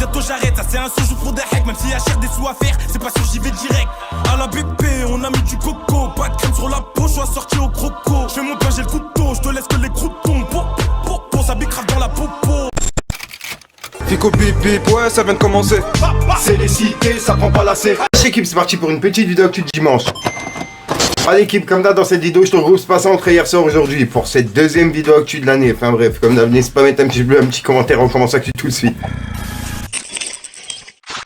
Bientôt j'arrête, ça c'est un sous pour des hacks. Même s'il y a cher des sous à faire, c'est pas sûr j'y vais direct. À la BP, on a mis du coco. Pas de crème sur la peau, je suis assorti au croco. Je fais mon pain, j'ai le couteau, je te laisse que les croutons. Ça bicrave dans la popo. Fico bip bip, ouais ça vient de commencer. C'est les cités, ça prend pas la C. Équipe, c'est parti pour une petite vidéo actu de dimanche. Allez équipe, comme d'hab dans cette vidéo, je te regroupe ce passé entre hier soir aujourd'hui pour cette deuxième vidéo actu de l'année. Enfin bref, comme d'hab, n'hésite pas à mettre un petit bleu, un petit commentaire, on commence actu tout de suite.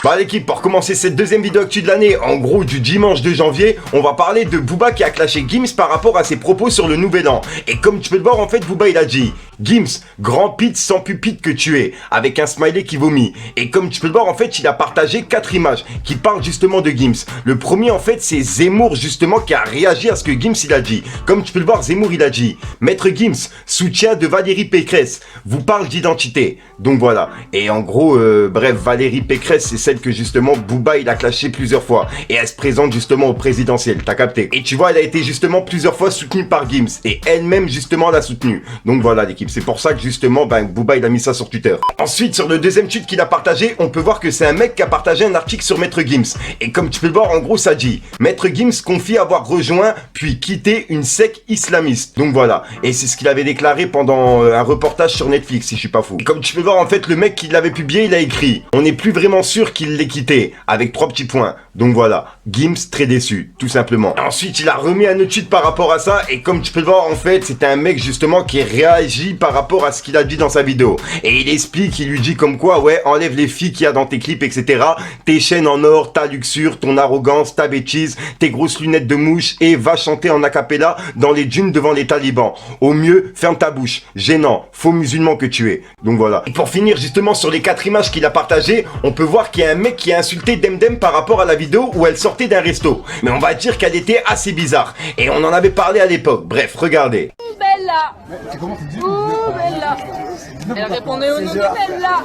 Bah l'équipe, pour commencer cette deuxième vidéo actu de l'année, en gros du dimanche 2 janvier, on va parler de Booba qui a clashé Gims par rapport à ses propos sur le nouvel an. Et comme tu peux le voir, en fait, Booba il a dit Gims, grand pit sans pupite que tu es, avec un smiley qui vomit. Et comme tu peux le voir, en fait, il a partagé 4 images qui parlent justement de Gims. Le premier, en fait, c'est Zemmour justement qui a réagi à ce que Gims il a dit. Comme tu peux le voir, Zemmour il a dit Maître Gims, soutien de Valérie Pécresse, vous parle d'identité. Donc voilà. Et en gros, bref, Valérie Pécresse, c'est celle que justement Booba il a clashé plusieurs fois et elle se présente justement au présidentiel, t'as capté. Et tu vois, elle a été justement plusieurs fois soutenue par Gims et elle-même justement l'a soutenue. Donc voilà l'équipe, c'est pour ça que justement Booba il a mis ça sur Twitter. Ensuite, sur le deuxième tweet qu'il a partagé, on peut voir que c'est un mec qui a partagé un article sur Maître Gims. Et comme tu peux le voir, en gros ça dit Maître Gims confie avoir rejoint puis quitté une secte islamiste. Donc voilà, et c'est ce qu'il avait déclaré pendant un reportage sur Netflix si je suis pas fou. Et comme tu peux le voir, en fait le mec qui l'avait publié, il a écrit on n'est plus vraiment sûr qu'il l'ait quitté, avec 3 petits points. Donc voilà, Gims très déçu, tout simplement. Ensuite, il a remis un autre tweet par rapport à ça, et comme tu peux le voir, en fait, c'était un mec justement qui réagit par rapport à ce qu'il a dit dans sa vidéo. Et il explique, il lui dit comme quoi, ouais, enlève les filles qu'il y a dans tes clips, etc. Tes chaînes en or, ta luxure, ton arrogance, ta bêtise, tes grosses lunettes de mouche, et va chanter en acapella dans les dunes devant les talibans. Au mieux, ferme ta bouche. Gênant, faux musulman que tu es. Donc voilà. Et pour finir, justement, sur les 4 images qu'il a partagées, on peut voir qu'il y a un mec qui a insulté Demdem par rapport à la vidéo où elle sortait d'un resto. Mais on va dire qu'elle était assez bizarre. Et on en avait parlé à l'époque. Bref, regardez. Bella. Bella. Elle répondait au nom de Bella.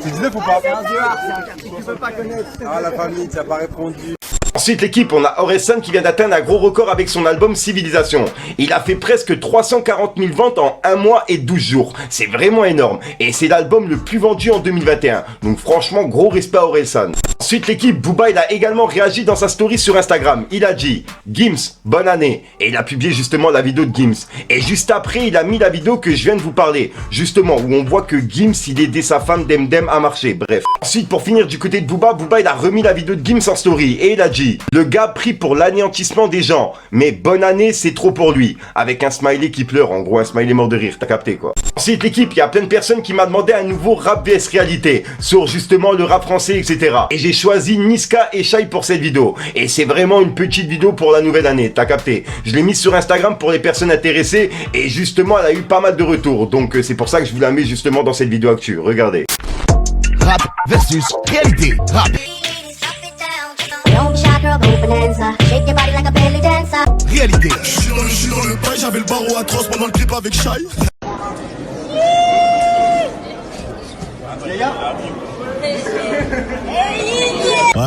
Tu disais faut pas faire un C'est un quartier que tu peux pas connaître. Ah la famille, tu n'as pas répondu. Ensuite l'équipe, on a Orelsan qui vient d'atteindre un gros record avec son album Civilisation. Il a fait presque 340 000 ventes en 1 mois et 12 jours. C'est vraiment énorme. Et c'est l'album le plus vendu en 2021. Donc franchement, gros respect à Orelsan. Ensuite l'équipe, Booba il a également réagi dans sa story sur Instagram. Il a dit Gims, bonne année. Et il a publié justement la vidéo de Gims. Et juste après, il a mis la vidéo que je viens de vous parler. Justement, où on voit que Gims il aidait sa femme Demdem à marcher. Bref. Ensuite, pour finir du côté de Booba, il a remis la vidéo de Gims en story. Et il a dit le gars pris pour l'anéantissement des gens, mais bonne année c'est trop pour lui, avec un smiley qui pleure, en gros un smiley mort de rire, t'as capté quoi. Ensuite l'équipe, il y a plein de personnes qui m'ont demandé un nouveau rap vs réalité, sur justement le rap français etc. Et j'ai choisi Niska et Shai pour cette vidéo, et c'est vraiment une petite vidéo pour la nouvelle année, t'as capté. Je l'ai mise sur Instagram pour les personnes intéressées, et justement elle a eu pas mal de retours, donc c'est pour ça que je vous la mets justement dans cette vidéo actu, regardez. Rap versus réalité, rap. Réalité. Je suis dans le bail, j'avais le barreau atroce pendant le clip avec Shai.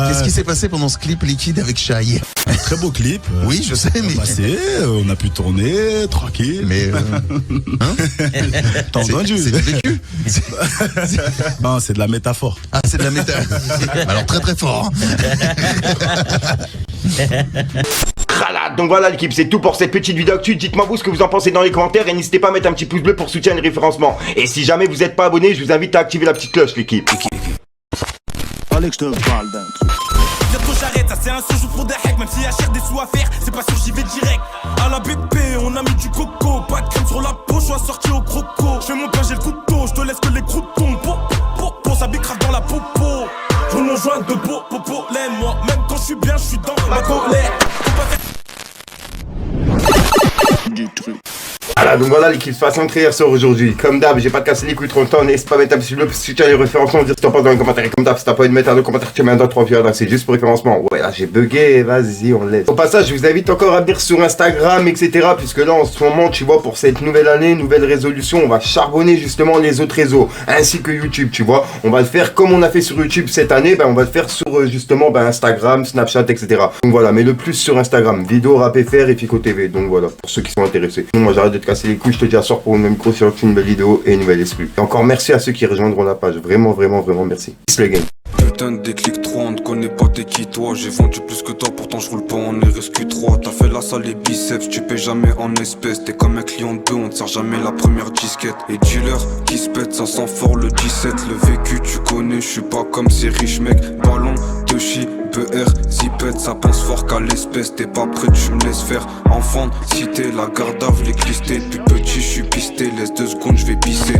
Qu'est-ce qui s'est passé pendant ce clip liquide avec Shai? Très beau clip. Oui, je sais, mais... on a pu tourner, tranquille. Mais... Hein? T'as entendu? C'est du vécu. Non, c'est de la métaphore. Ah, c'est de la métaphore. Alors très très fort. Donc voilà l'équipe, c'est tout pour cette petite vidéo actu. Dites-moi vous ce que vous en pensez dans les commentaires et n'hésitez pas à mettre un petit pouce bleu pour soutenir le référencement. Et si jamais vous n'êtes pas abonné, je vous invite à activer la petite cloche l'équipe. Fallait que je te parle d'un truc. Bientôt j'arrête, ça c'est un sous pour des hacks. Même s'il y a cher des sous à faire, c'est pas sûr j'y vais direct. À la BP, on a mis du coco. Pas de crème sur la peau, je suis assorti au croco. Je fais mon pain, j'ai le couteau, je te laisse que les croutons. Ça bicrave dans la popo. Je nous joins de popo, l'aime-moi. Même quand je suis bien, je suis dans ma colère. Du truc. Voilà, donc voilà l'équipe, façon de hier soir aujourd'hui. Comme d'hab, j'ai pas de casser les couilles trop longtemps, n'hésite pas à mettre un petit bleu si tu as les référencements, dire ce que t'en penses dans les commentaires. Et comme d'hab, si t'as pas envie de mettre un autre commentaire, tu mets un 2, 3 vieux, c'est juste pour référencement. Ouais, là j'ai bugué, vas-y, on laisse. Au passage, je vous invite encore à venir sur Instagram, etc. Puisque là, en ce moment, tu vois, pour cette nouvelle année, nouvelle résolution, on va charbonner justement les autres réseaux, ainsi que YouTube, tu vois. On va le faire comme on a fait sur YouTube cette année, on va le faire sur justement Instagram, Snapchat, etc. Donc voilà, mais le plus sur Instagram, vidéo, rap FR et Fico TV. Donc voilà, pour ceux qui sont intéressés. Donc, moi j'arrête de te casser casser les couilles. Je te dis à soir pour une même grosse une belle vidéo et une nouvelle exclue. Et encore merci à ceux qui rejoindront la page. Vraiment, vraiment, vraiment merci. Peace play game. Putain de déclic 3, on ne connaît pas t'es qui toi. J'ai vendu plus que toi, pourtant je roule pas en RSQ3. T'as fait la salle les biceps, tu payes jamais en espèces. T'es comme un client de 2, on te sert jamais la première disquette. Et dealer qui se pète, ça sent fort le 17. Le vécu tu connais, je suis pas comme ces riches mecs. Ballon, de chi, BR, zipette, ça pense fort qu'à l'espèce. T'es pas prêt, tu me laisses faire. Enfant, cité, la garde à les clister. Depuis petit, je suis pisté, laisse 2 secondes, je vais pisser.